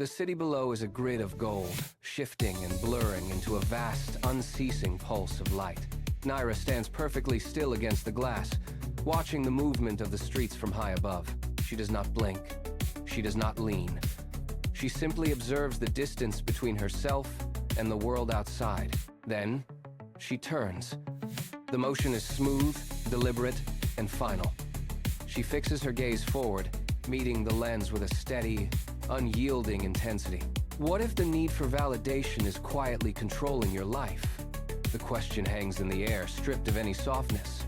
The city below is a grid of gold, shifting and blurring into a vast, unceasing pulse of light. Naira stands perfectly still against the glass, watching the movement of the streets from high above. She does not blink. She does not lean. She simply observes the distance between herself and the world outside. Then, she turns. The motion is smooth, deliberate, and final. She fixes her gaze forward, meeting the lens with a steady, unyielding intensity. What if the need for validation is quietly controlling your life? The question hangs in the air, stripped of any softness.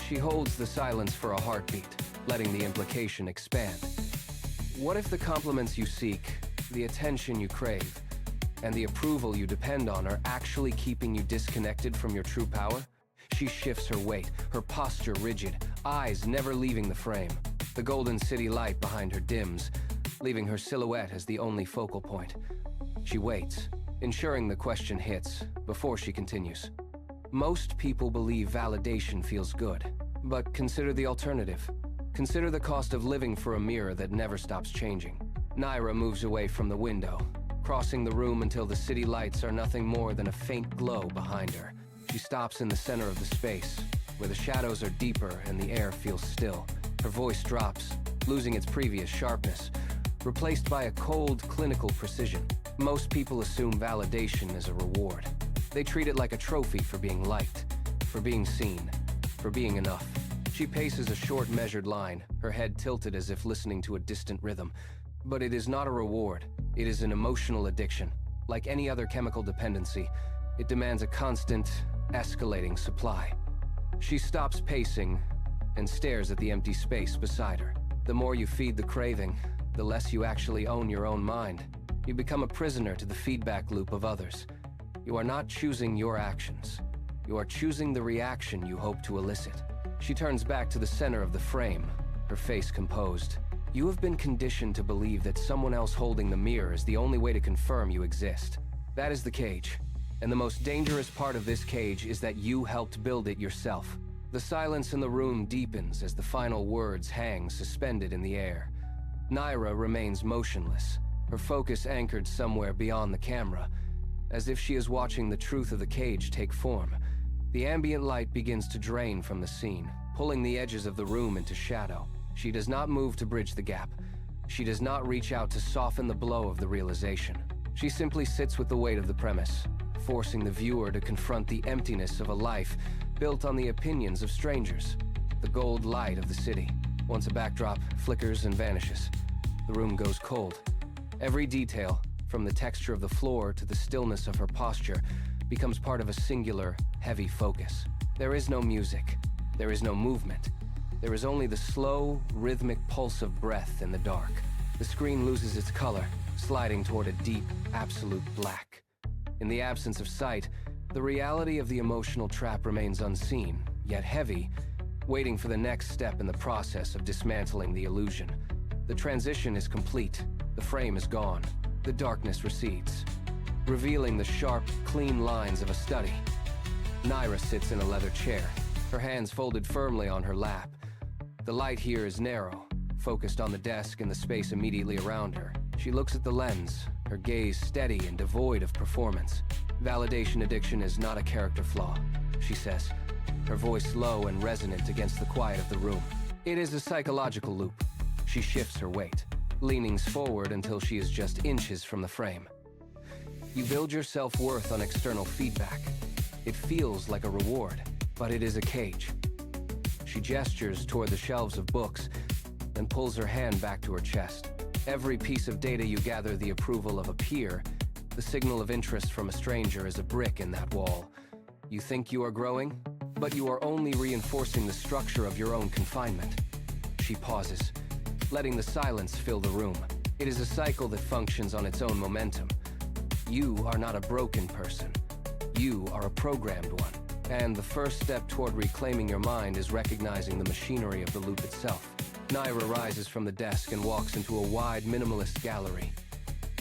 She holds the silence for a heartbeat, letting the implication expand. What if the compliments you seek, the attention you crave, and the approval you depend on are actually keeping you disconnected from your true power? She shifts her weight, her posture rigid, eyes never leaving the frame. The golden city light behind her dims, leaving her silhouette as the only focal point. She waits, ensuring the question hits, before she continues. Most people believe validation feels good, but consider the alternative. Consider the cost of living for a mirror that never stops changing. Naira moves away from the window, crossing the room until the city lights are nothing more than a faint glow behind her. She stops in the center of the space, where the shadows are deeper and the air feels still. Her voice drops, losing its previous sharpness, replaced by a cold, clinical precision. Most people assume validation is a reward. They treat it like a trophy for being liked, for being seen, for being enough. She paces a short, measured line, her head tilted as if listening to a distant rhythm. But it is not a reward. It is an emotional addiction. Like any other chemical dependency, it demands a constant, escalating supply. She stops pacing and stares at the empty space beside her. The more you feed the craving, the less you actually own your own mind. You become a prisoner to the feedback loop of others. You are not choosing your actions. You are choosing the reaction you hope to elicit. She turns back to the center of the frame, her face composed. You have been conditioned to believe that someone else holding the mirror is the only way to confirm you exist. That is the cage. And the most dangerous part of this cage is that you helped build it yourself. The silence in the room deepens as the final words hang suspended in the air. Naira remains motionless, her focus anchored somewhere beyond the camera, as if she is watching the truth of the cage take form. The ambient light begins to drain from the scene, pulling the edges of the room into shadow. She does not move to bridge the gap. She does not reach out to soften the blow of the realization. She simply sits with the weight of the premise, forcing the viewer to confront the emptiness of a life built on the opinions of strangers. The gold light of the city, once a backdrop, flickers and vanishes. The room goes cold. Every detail, from the texture of the floor to the stillness of her posture, becomes part of a singular, heavy focus. There is no music. There is no movement. There is only the slow, rhythmic pulse of breath in the dark. The screen loses its color, sliding toward a deep, absolute black. In the absence of sight, the reality of the emotional trap remains unseen, yet heavy, waiting for the next step in the process of dismantling the illusion. The transition is complete. The frame is gone. The darkness recedes, revealing the sharp, clean lines of a study. Naira sits in a leather chair, her hands folded firmly on her lap. The light here is narrow, focused on the desk and the space immediately around her. She looks at the lens, her gaze steady and devoid of performance. Validation addiction is not a character flaw, she says, her voice low and resonant against the quiet of the room. It is a psychological loop. She shifts her weight, leaning forward until she is just inches from the frame. You build your self-worth on external feedback. It feels like a reward, but it is a cage. She gestures toward the shelves of books and pulls her hand back to her chest. Every piece of data you gather the approval of a peer, the signal of interest from a stranger is a brick in that wall. You think you are growing, but you are only reinforcing the structure of your own confinement. She pauses, letting the silence fill the room. It is a cycle that functions on its own momentum. You are not a broken person. You are a programmed one. And the first step toward reclaiming your mind is recognizing the machinery of the loop itself. Naira rises from the desk and walks into a wide, minimalist gallery.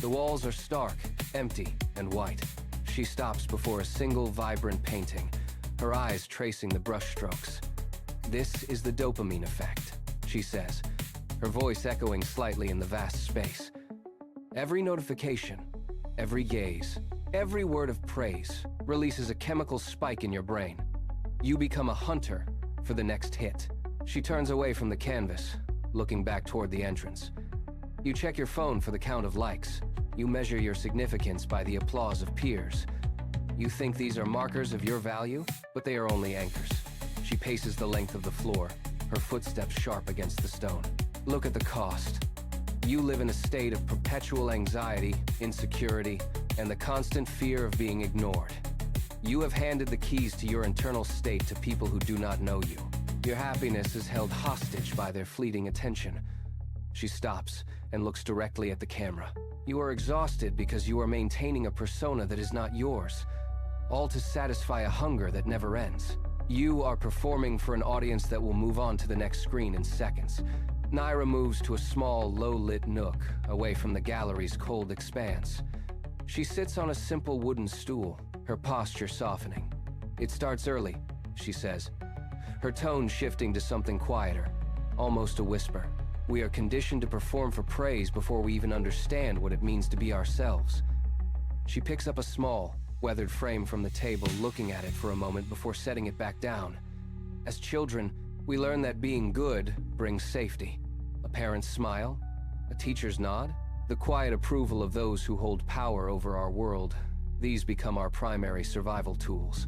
The walls are stark, empty, and white. She stops before a single vibrant painting, her eyes tracing the brushstrokes. "This is the dopamine effect," she says, her voice echoing slightly in the vast space. Every notification, every gaze, every word of praise releases a chemical spike in your brain. You become a hunter for the next hit. She turns away from the canvas, looking back toward the entrance. You check your phone for the count of likes. You measure your significance by the applause of peers. You think these are markers of your value, but they are only anchors. She paces the length of the floor, her footsteps sharp against the stone. Look at the cost. You live in a state of perpetual anxiety, insecurity, and the constant fear of being ignored. You have handed the keys to your internal state to people who do not know you. Your happiness is held hostage by their fleeting attention. She stops and looks directly at the camera. You are exhausted because you are maintaining a persona that is not yours, all to satisfy a hunger that never ends. You are performing for an audience that will move on to the next screen in seconds. Naira moves to a small, low-lit nook, away from the gallery's cold expanse. She sits on a simple wooden stool, her posture softening. "It starts early," she says, her tone shifting to something quieter, almost a whisper. "We are conditioned to perform for praise before we even understand what it means to be ourselves." She picks up a small, weathered frame from the table, looking at it for a moment before setting it back down. As children, we learn that being good brings safety. A parent's smile, a teacher's nod, the quiet approval of those who hold power over our world. These become our primary survival tools.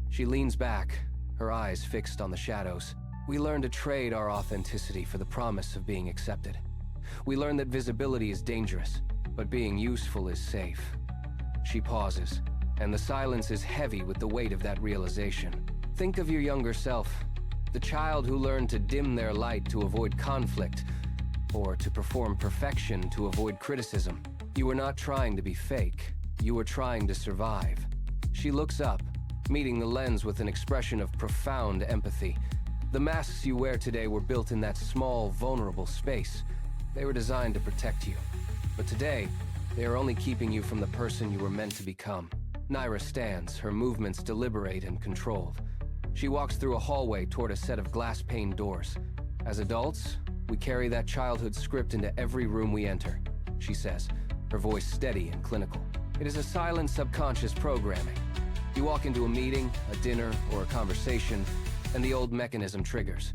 She leans back, her eyes fixed on the shadows. We learn to trade our authenticity for the promise of being accepted. We learn that visibility is dangerous, but being useful is safe. She pauses, and the silence is heavy with the weight of that realization. Think of your younger self, the child who learned to dim their light to avoid conflict, or to perform perfection to avoid criticism. You were not trying to be fake. You were trying to survive. She looks up, meeting the lens with an expression of profound empathy. The masks you wear today were built in that small, vulnerable space. They were designed to protect you. But today, they are only keeping you from the person you were meant to become. Naira stands, her movements deliberate and controlled. She walks through a hallway toward a set of glass-paned doors. "As adults, we carry that childhood script into every room we enter," she says, her voice steady and clinical. "It is a silent subconscious programming. You walk into a meeting, a dinner, or a conversation, and the old mechanism triggers.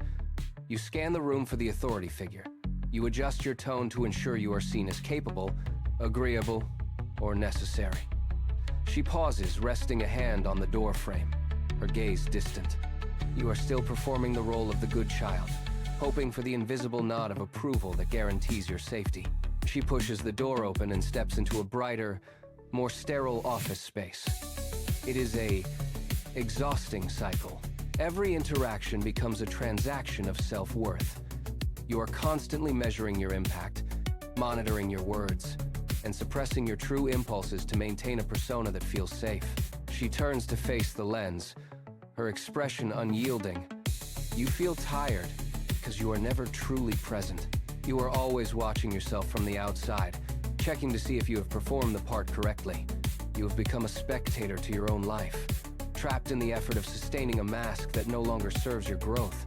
You scan the room for the authority figure. You adjust your tone to ensure you are seen as capable, agreeable, or necessary." She pauses, resting a hand on the door frame, her gaze distant. You are still performing the role of the good child, hoping for the invisible nod of approval that guarantees your safety. She pushes the door open and steps into a brighter, more sterile office space. It is an exhausting cycle. Every interaction becomes a transaction of self-worth. You are constantly measuring your impact, monitoring your words, and suppressing your true impulses to maintain a persona that feels safe. She turns to face the lens, her expression unyielding. You feel tired because you are never truly present. You are always watching yourself from the outside, checking to see if you have performed the part correctly. You have become a spectator to your own life, trapped in the effort of sustaining a mask that no longer serves your growth.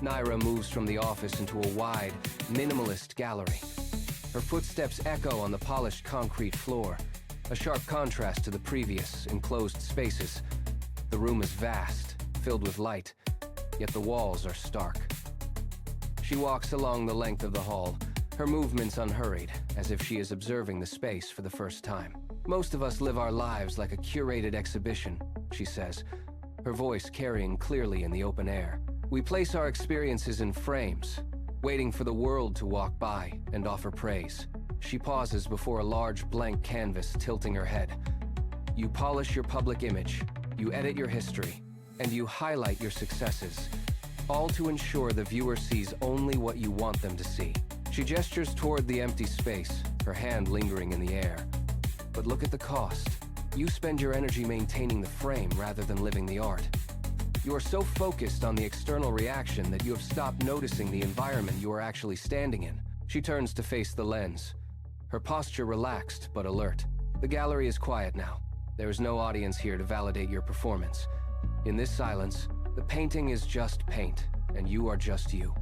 Naira moves from the office into a wide, minimalist gallery. Her footsteps echo on the polished concrete floor, a sharp contrast to the previous, enclosed spaces. The room is vast, filled with light, yet the walls are stark. She walks along the length of the hall, her movements unhurried, as if she is observing the space for the first time. "Most of us live our lives like a curated exhibition," she says, her voice carrying clearly in the open air. "We place our experiences in frames, waiting for the world to walk by and offer praise." She pauses before a large blank canvas, tilting her head. "You polish your public image, you edit your history, and you highlight your successes, all to ensure the viewer sees only what you want them to see." She gestures toward the empty space, her hand lingering in the air. "But look at the cost. You spend your energy maintaining the frame rather than living the art. You are so focused on the external reaction that you have stopped noticing the environment you are actually standing in." She turns to face the lens, her posture relaxed but alert. The gallery is quiet now. There is no audience here to validate your performance. In this silence, the painting is just paint, and you are just you.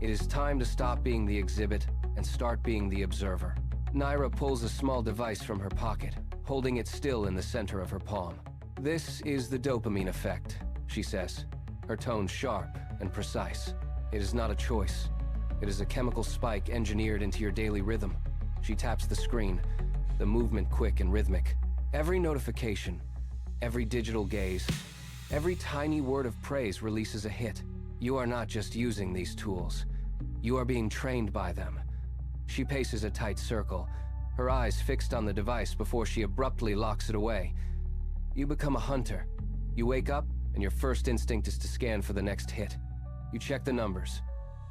It is time to stop being the exhibit and start being the observer. Naira pulls a small device from her pocket, holding it still in the center of her palm. "This is the dopamine effect," she says, her tone sharp and precise. "It is not a choice. It is a chemical spike engineered into your daily rhythm." She taps the screen, the movement quick and rhythmic. Every notification, every digital gaze, every tiny word of praise releases a hit. You are not just using these tools. You are being trained by them. She paces a tight circle, her eyes fixed on the device before she abruptly locks it away. You become a hunter. You wake up, and your first instinct is to scan for the next hit. You check the numbers.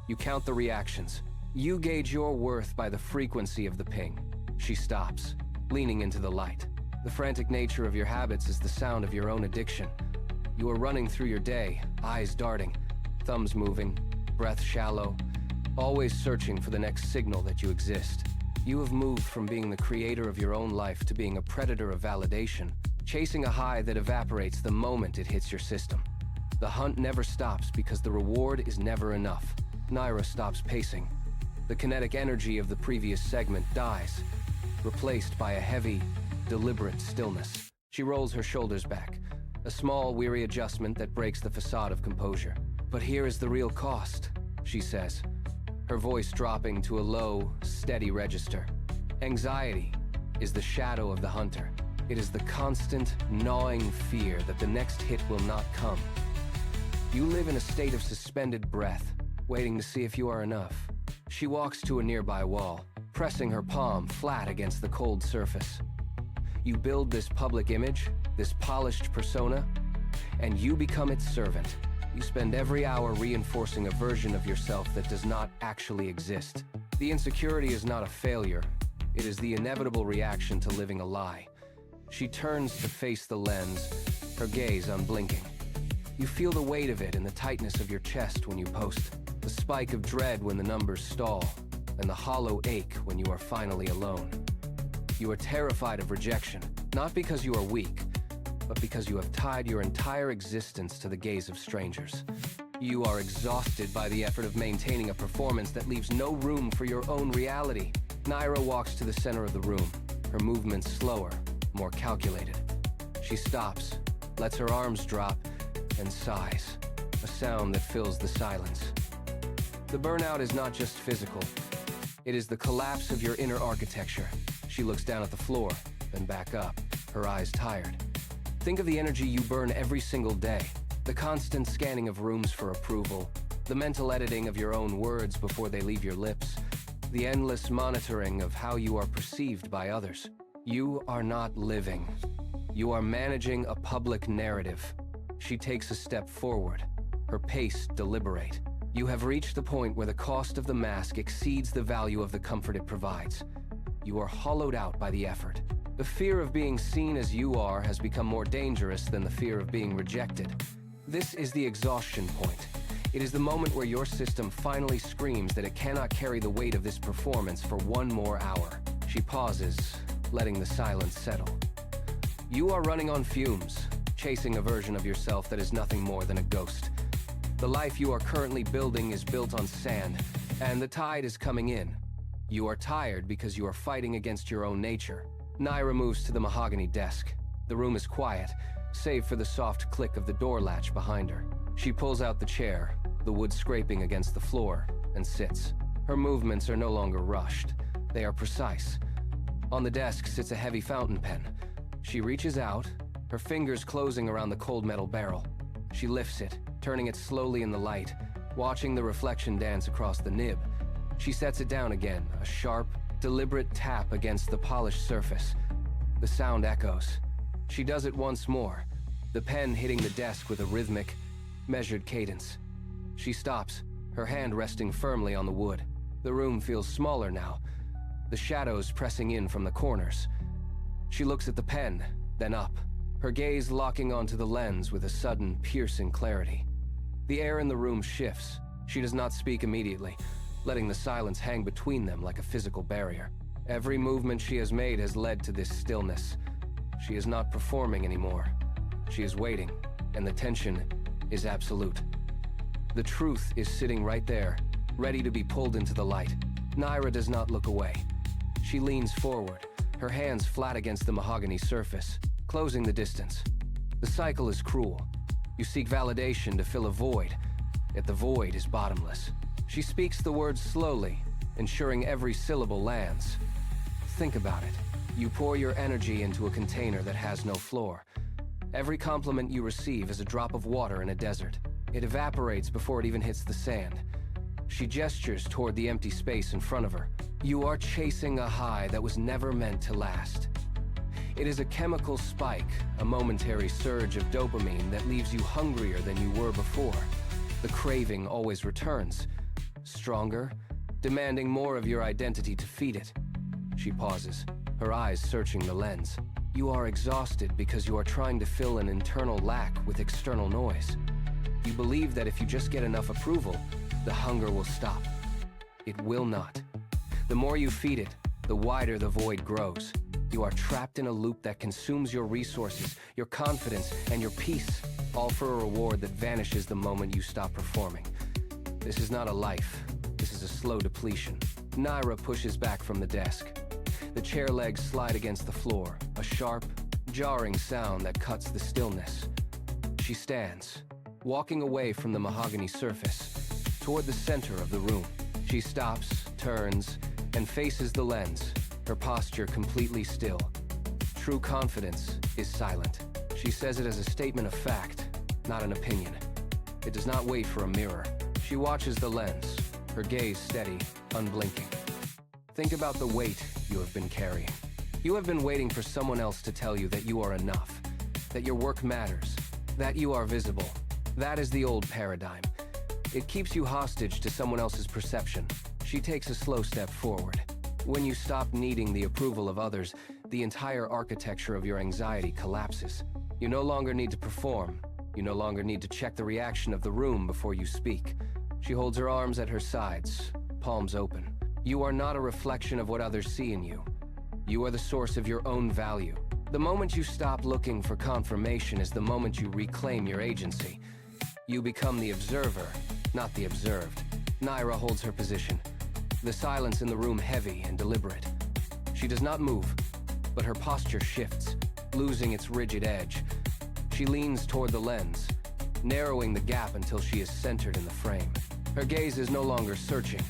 You count the reactions. You gauge your worth by the frequency of the ping. She stops, leaning into the light. The frantic nature of your habits is the sound of your own addiction. You are running through your day, eyes darting, thumbs moving, breath shallow, always searching for the next signal that you exist. You have moved from being the creator of your own life to being a predator of validation, chasing a high that evaporates the moment it hits your system. The hunt never stops because the reward is never enough. Naira stops pacing. The kinetic energy of the previous segment dies, replaced by a heavy, deliberate stillness. She rolls her shoulders back, a small, weary adjustment that breaks the facade of composure. "But here is the real cost," she says, her voice dropping to a low, steady register. "Anxiety is the shadow of the hunter. It is the constant, gnawing fear that the next hit will not come. You live in a state of suspended breath, waiting to see if you are enough." She walks to a nearby wall, pressing her palm flat against the cold surface. You build this public image, this polished persona, and you become its servant. You spend every hour reinforcing a version of yourself that does not actually exist. The insecurity is not a failure. It is the inevitable reaction to living a lie. She turns to face the lens, her gaze unblinking. You feel the weight of it in the tightness of your chest when you post, the spike of dread when the numbers stall, and the hollow ache when you are finally alone. You are terrified of rejection, not because you are weak, but because you have tied your entire existence to the gaze of strangers. You are exhausted by the effort of maintaining a performance that leaves no room for your own reality. Naira walks to the center of the room, her movements slower, more calculated. She stops, lets her arms drop, and sighs, a sound that fills the silence. The burnout is not just physical. It is the collapse of your inner architecture. She looks down at the floor, then back up, her eyes tired. Think of the energy you burn every single day, the constant scanning of rooms for approval, the mental editing of your own words before they leave your lips, the endless monitoring of how you are perceived by others. You are not living. You are managing a public narrative. She takes a step forward, her pace deliberate. You have reached the point where the cost of the mask exceeds the value of the comfort it provides. You are hollowed out by the effort. The fear of being seen as you are has become more dangerous than the fear of being rejected. This is the exhaustion point. It is the moment where your system finally screams that it cannot carry the weight of this performance for one more hour. She pauses, letting the silence settle. You are running on fumes, chasing a version of yourself that is nothing more than a ghost. The life you are currently building is built on sand, and the tide is coming in. You are tired because you are fighting against your own nature. Naira moves to the mahogany desk. The room is quiet, save for the soft click of the door latch behind her. She pulls out the chair, the wood scraping against the floor, and sits. Her movements are no longer rushed. They are precise. On the desk sits a heavy fountain pen. She reaches out, her fingers closing around the cold metal barrel. She lifts it, turning it slowly in the light, watching the reflection dance across the nib. She sets it down again, a sharp, deliberate tap against the polished surface. The sound echoes. She does it once more, the pen hitting the desk with a rhythmic, measured cadence. She stops, her hand resting firmly on the wood. The room feels smaller now, the shadows pressing in from the corners. She looks at the pen, then up, her gaze locking onto the lens with a sudden, piercing clarity. The air in the room shifts. She does not speak immediately, letting the silence hang between them like a physical barrier. Every movement she has made has led to this stillness. She is not performing anymore. She is waiting, and the tension is absolute. The truth is sitting right there, ready to be pulled into the light. Naira does not look away. She leans forward, her hands flat against the mahogany surface, closing the distance. The cycle is cruel. You seek validation to fill a void, yet the void is bottomless. She speaks the words slowly, ensuring every syllable lands. Think about it. You pour your energy into a container that has no floor. Every compliment you receive is a drop of water in a desert. It evaporates before it even hits the sand. She gestures toward the empty space in front of her. You are chasing a high that was never meant to last. It is a chemical spike, a momentary surge of dopamine that leaves you hungrier than you were before. The craving always returns, stronger, demanding more of your identity to feed it. She pauses, her eyes searching the lens. You are exhausted because you are trying to fill an internal lack with external noise. You believe that if you just get enough approval, the hunger will stop. It will not. The more you feed it, the wider the void grows. You are trapped in a loop that consumes your resources, your confidence, and your peace, all for a reward that vanishes the moment you stop performing. This is not a life. This is a slow depletion. Naira pushes back from the desk. The chair legs slide against the floor, a sharp, jarring sound that cuts the stillness. She stands, walking away from the mahogany surface, toward the center of the room. She stops, turns, and faces the lens, her posture completely still. True confidence is silent. She says it as a statement of fact, not an opinion. It does not wait for a mirror. She watches the lens, her gaze steady, unblinking. Think about the weight you have been carrying. You have been waiting for someone else to tell you that you are enough, that your work matters, that you are visible. That is the old paradigm. It keeps you hostage to someone else's perception. She takes a slow step forward. When you stop needing the approval of others, the entire architecture of your anxiety collapses. You no longer need to perform. You no longer need to check the reaction of the room before you speak. She holds her arms at her sides, palms open. You are not a reflection of what others see in you. You are the source of your own value. The moment you stop looking for confirmation is the moment you reclaim your agency. You become the observer, not the observed. Naira holds her position, the silence in the room heavy and deliberate. She does not move, but her posture shifts, losing its rigid edge. She leans toward the lens, narrowing the gap until she is centered in the frame. Her gaze is no longer searching.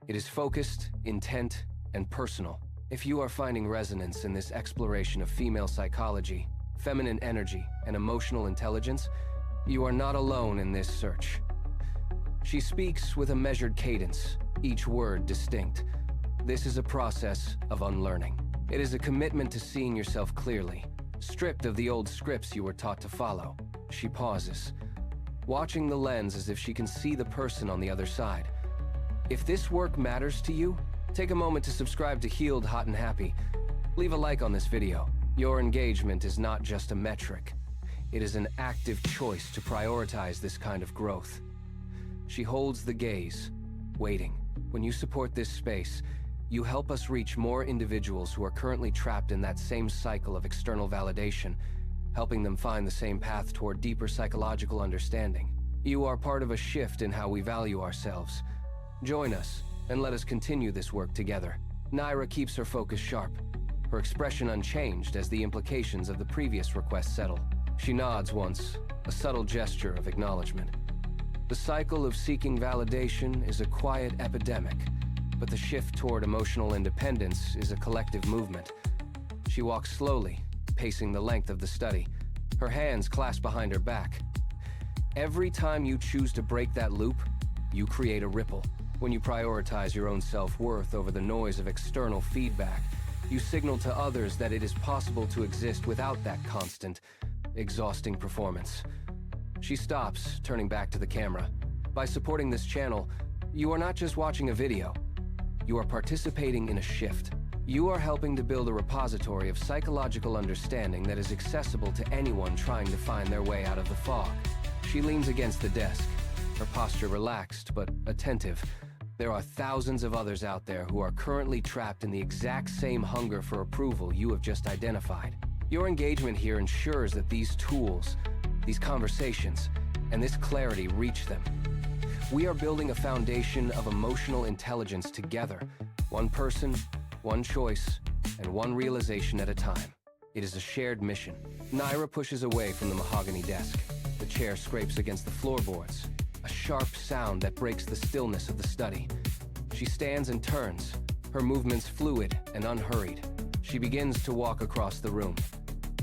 It is focused, intent, and personal. If you are finding resonance in this exploration of female psychology, feminine energy, and emotional intelligence, you are not alone in this search. She speaks with a measured cadence, each word distinct. This is a process of unlearning. It is a commitment to seeing yourself clearly, stripped of the old scripts you were taught to follow. She pauses, watching the lens as if she can see the person on the other side. If this work matters to you, take a moment to subscribe to Healed, Hot, and Happy. Leave a like on this video. Your engagement is not just a metric. It is an active choice to prioritize this kind of growth. She holds the gaze, waiting. When you support this space, you help us reach more individuals who are currently trapped in that same cycle of external validation, helping them find the same path toward deeper psychological understanding. You are part of a shift in how we value ourselves. Join us, and let us continue this work together. Naira keeps her focus sharp, her expression unchanged as the implications of the previous request settle. She nods once, a subtle gesture of acknowledgement. The cycle of seeking validation is a quiet epidemic, but the shift toward emotional independence is a collective movement. She walks slowly, pacing the length of the study, her hands clasped behind her back. Every time you choose to break that loop, you create a ripple. When you prioritize your own self-worth over the noise of external feedback, you signal to others that it is possible to exist without that constant, exhausting performance. She stops, turning back to the camera. By supporting this channel, you are not just watching a video. You are participating in a shift. You are helping to build a repository of psychological understanding that is accessible to anyone trying to find their way out of the fog. She leans against the desk, her posture relaxed but attentive. There are thousands of others out there who are currently trapped in the exact same hunger for approval you have just identified. Your engagement here ensures that these tools, these conversations, and this clarity reach them. We are building a foundation of emotional intelligence together, one person, one choice, and one realization at a time. It is a shared mission. Naira pushes away from the mahogany desk. The chair scrapes against the floorboards, a sharp sound that breaks the stillness of the study. She stands and turns, her movements fluid and unhurried. She begins to walk across the room.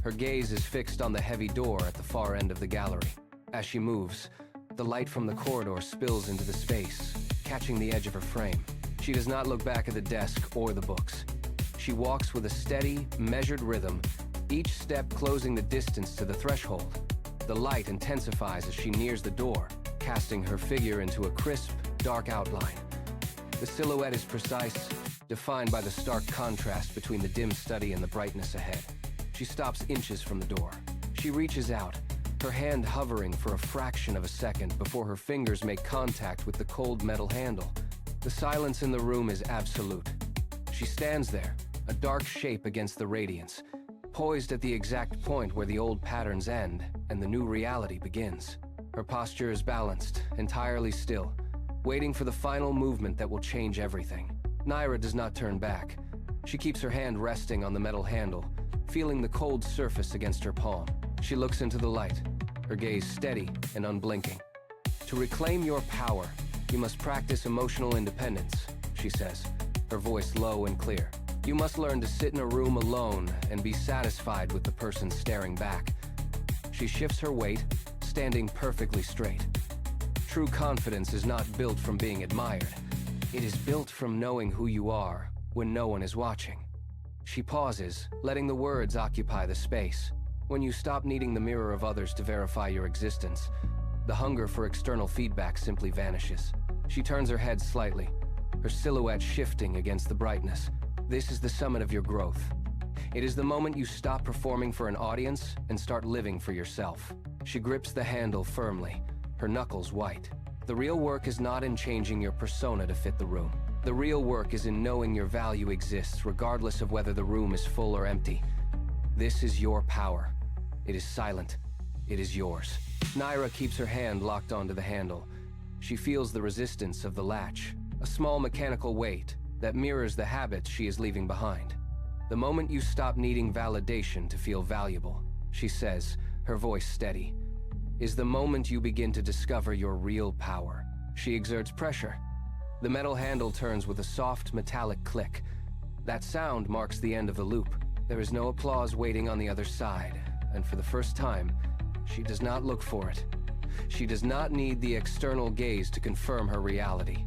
Her gaze is fixed on the heavy door at the far end of the gallery. As she moves, the light from the corridor spills into the space, catching the edge of her frame. She does not look back at the desk or the books. She walks with a steady, measured rhythm, each step closing the distance to the threshold. The light intensifies as she nears the door, casting her figure into a crisp, dark outline. The silhouette is precise, defined by the stark contrast between the dim study and the brightness ahead. She stops inches from the door. She reaches out, her hand hovering for a fraction of a second before her fingers make contact with the cold metal handle. The silence in the room is absolute. She stands there, a dark shape against the radiance, poised at the exact point where the old patterns end and the new reality begins. Her posture is balanced, entirely still, waiting for the final movement that will change everything. Naira does not turn back. She keeps her hand resting on the metal handle, feeling the cold surface against her palm. She looks into the light, her gaze steady and unblinking. To reclaim your power, you must practice emotional independence, she says, her voice low and clear. You must learn to sit in a room alone and be satisfied with the person staring back. She shifts her weight, standing perfectly straight. True confidence is not built from being admired. It is built from knowing who you are when no one is watching. She pauses, letting the words occupy the space. When you stop needing the mirror of others to verify your existence, the hunger for external feedback simply vanishes. She turns her head slightly, her silhouette shifting against the brightness. This is the summit of your growth. It is the moment you stop performing for an audience and start living for yourself. She grips the handle firmly, her knuckles white. The real work is not in changing your persona to fit the room. The real work is in knowing your value exists regardless of whether the room is full or empty. This is your power. It is silent. It is yours. Naira keeps her hand locked onto the handle. She feels the resistance of the latch, a small mechanical weight that mirrors the habits she is leaving behind. The moment you stop needing validation to feel valuable, she says, her voice steady, is the moment you begin to discover your real power. She exerts pressure. The metal handle turns with a soft metallic click. That sound marks the end of the loop. There is no applause waiting on the other side, and for the first time, she does not look for it. She does not need the external gaze to confirm her reality.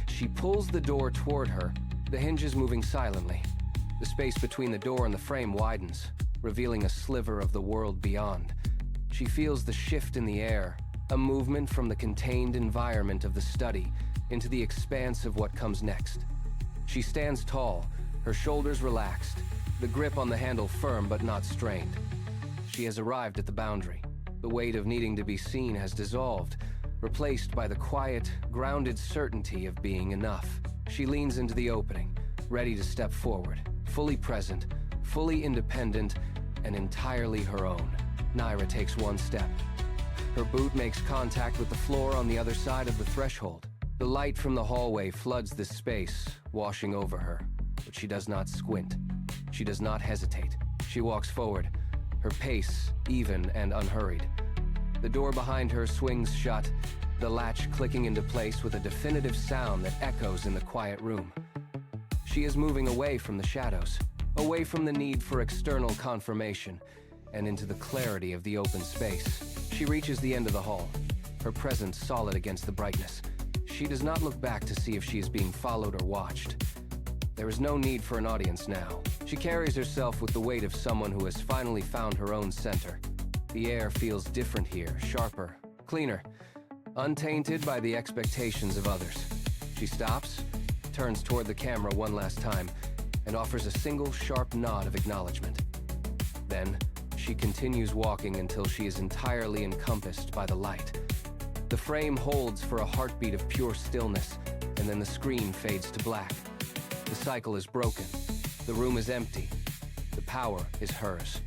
She pulls the door toward her, the hinges moving silently. The space between the door and the frame widens, revealing a sliver of the world beyond. She feels the shift in the air, a movement from the contained environment of the study into the expanse of what comes next. She stands tall, her shoulders relaxed, the grip on the handle firm but not strained. She has arrived at the boundary. The weight of needing to be seen has dissolved, replaced by the quiet, grounded certainty of being enough. She leans into the opening, ready to step forward, fully present, fully independent, and entirely her own. Naira takes one step. Her boot makes contact with the floor on the other side of the threshold. The light from the hallway floods this space, washing over her, but she does not squint. She does not hesitate. She walks forward, her pace even and unhurried. The door behind her swings shut, the latch clicking into place with a definitive sound that echoes in the quiet room. She is moving away from the shadows, away from the need for external confirmation, and into the clarity of the open space. She reaches the end of the hall, her presence solid against the brightness. She does not look back to see if she is being followed or watched. There is no need for an audience now. She carries herself with the weight of someone who has finally found her own center. The air feels different here, sharper, cleaner, untainted by the expectations of others. She stops, turns toward the camera one last time, and offers a single sharp nod of acknowledgement. Then, she continues walking until she is entirely encompassed by the light. The frame holds for a heartbeat of pure stillness, and then the screen fades to black. The cycle is broken. The room is empty. The power is hers.